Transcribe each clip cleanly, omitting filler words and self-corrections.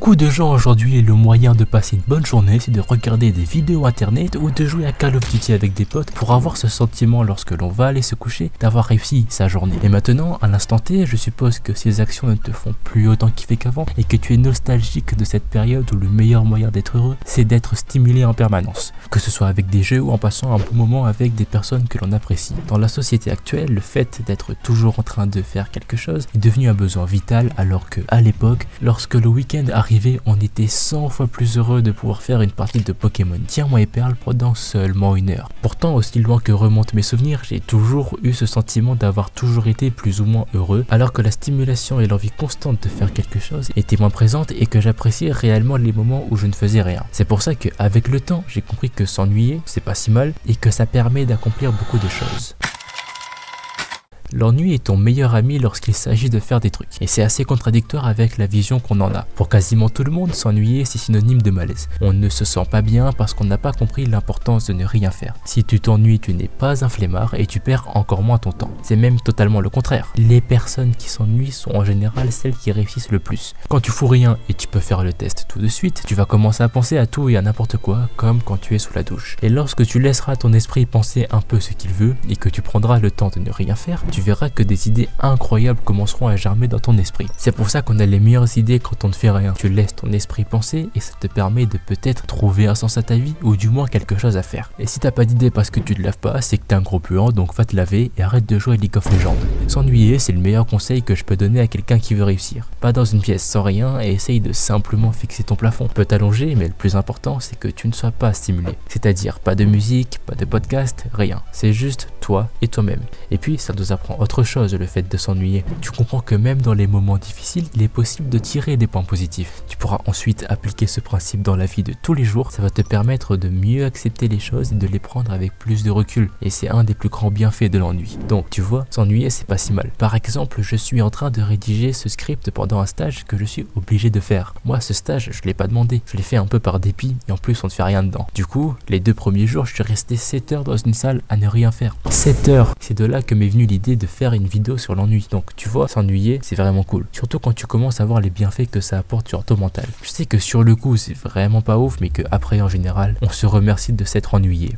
beaucoup de gens aujourd'hui, le moyen de passer une bonne journée, c'est de regarder des vidéos internet ou de jouer à Call of Duty avec des potes pour avoir ce sentiment lorsque l'on va aller se coucher d'avoir réussi sa journée. Et maintenant, à l'instant T, je suppose que ces actions ne te font plus autant kiffer qu'avant et que tu es nostalgique de cette période où le meilleur moyen d'être heureux, c'est d'être stimulé en permanence. Que ce soit avec des jeux ou en passant un bon moment avec des personnes que l'on apprécie. Dans la société actuelle, le fait d'être toujours en train de faire quelque chose est devenu un besoin vital, alors que à l'époque, lorsque le week-end arrivait, on était 100 fois plus heureux de pouvoir faire une partie de Pokémon Diamant et Perle pendant seulement 1 heure. Pourtant, aussi loin que remontent mes souvenirs, j'ai toujours eu ce sentiment d'avoir toujours été plus ou moins heureux, alors que la stimulation et l'envie constante de faire quelque chose étaient moins présentes et que j'appréciais réellement les moments où je ne faisais rien. C'est pour ça qu'avec le temps, j'ai compris que s'ennuyer, c'est pas si mal et que ça permet d'accomplir beaucoup de choses. L'ennui est ton meilleur ami lorsqu'il s'agit de faire des trucs. Et c'est assez contradictoire avec la vision qu'on en a. Pour quasiment tout le monde, s'ennuyer c'est synonyme de malaise. On ne se sent pas bien parce qu'on n'a pas compris l'importance de ne rien faire. Si tu t'ennuies, tu n'es pas un flemmard et tu perds encore moins ton temps. C'est même totalement le contraire. Les personnes qui s'ennuient sont en général celles qui réussissent le plus. Quand tu fous rien et tu peux faire le test tout de suite, tu vas commencer à penser à tout et à n'importe quoi, comme quand tu es sous la douche. Et lorsque tu laisseras ton esprit penser un peu ce qu'il veut et que tu prendras le temps de ne rien faire, tu verras que des idées incroyables commenceront à germer dans ton esprit. C'est pour ça qu'on a les meilleures idées quand on ne fait rien. Tu laisses ton esprit penser et ça te permet de peut-être trouver un sens à ta vie ou du moins quelque chose à faire. Et si t'as pas d'idée parce que tu te laves pas, c'est que t'es un gros puant, donc va te laver et arrête de jouer à League of Legends. S'ennuyer, c'est le meilleur conseil que je peux donner à quelqu'un qui veut réussir. Pas dans une pièce sans rien et essaye de simplement fixer ton plafond. Tu peux t'allonger, mais le plus important c'est que tu ne sois pas stimulé. C'est-à-dire pas de musique, pas de podcast, rien. C'est juste toi et toi-même. Et puis ça nous apprend autre chose, le fait de s'ennuyer. Tu comprends que même dans les moments difficiles, il est possible de tirer des points positifs. Tu pourras ensuite appliquer ce principe dans la vie de tous les jours. Ça va te permettre de mieux accepter les choses et de les prendre avec plus de recul. Et c'est un des plus grands bienfaits de l'ennui. Donc tu vois, s'ennuyer c'est pas si mal. Par exemple, je suis en train de rédiger ce script pendant un stage que je suis obligé de faire. Moi, ce stage, je l'ai pas demandé. Je l'ai fait un peu par dépit et en plus on ne fait rien dedans. Du coup, les 2 premiers jours, je suis resté 7 heures dans une salle à ne rien faire. 7 heures. C'est de là que m'est venue l'idée de faire une vidéo sur l'ennui. Donc tu vois, s'ennuyer c'est vraiment cool. Surtout quand tu commences à voir les bienfaits que ça apporte sur ton mental. Je sais que sur le coup c'est vraiment pas ouf, mais que après en général on se remercie de s'être ennuyé.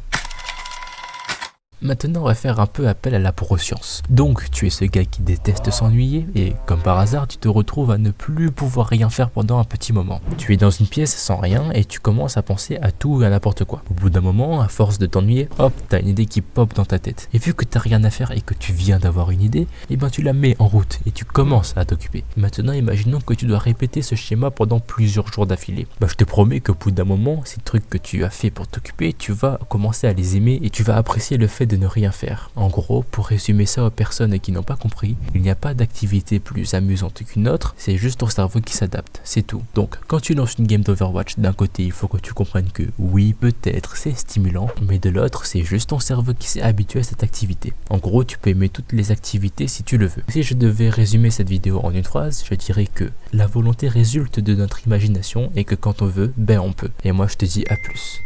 Maintenant, on va faire un peu appel à la neuroscience. Donc, tu es ce gars qui déteste s'ennuyer et, comme par hasard, tu te retrouves à ne plus pouvoir rien faire pendant un petit moment. Tu es dans une pièce sans rien et tu commences à penser à tout et à n'importe quoi. Au bout d'un moment, à force de t'ennuyer, hop, t'as une idée qui pop dans ta tête. Et vu que t'as rien à faire et que tu viens d'avoir une idée, eh ben tu la mets en route et tu commences à t'occuper. Maintenant, imaginons que tu dois répéter ce schéma pendant plusieurs jours d'affilée. Je te promets qu'au bout d'un moment, ces trucs que tu as fait pour t'occuper, tu vas commencer à les aimer et tu vas apprécier le fait de ne rien faire. En gros, pour résumer ça aux personnes qui n'ont pas compris, il n'y a pas d'activité plus amusante qu'une autre, c'est juste ton cerveau qui s'adapte, c'est tout. Donc, quand tu lances une game d'Overwatch, d'un côté, il faut que tu comprennes que oui, peut-être, c'est stimulant, mais de l'autre, c'est juste ton cerveau qui s'est habitué à cette activité. En gros, tu peux aimer toutes les activités si tu le veux. Si je devais résumer cette vidéo en une phrase, je dirais que la volonté résulte de notre imagination et que quand on veut, on peut. Et moi, je te dis à plus.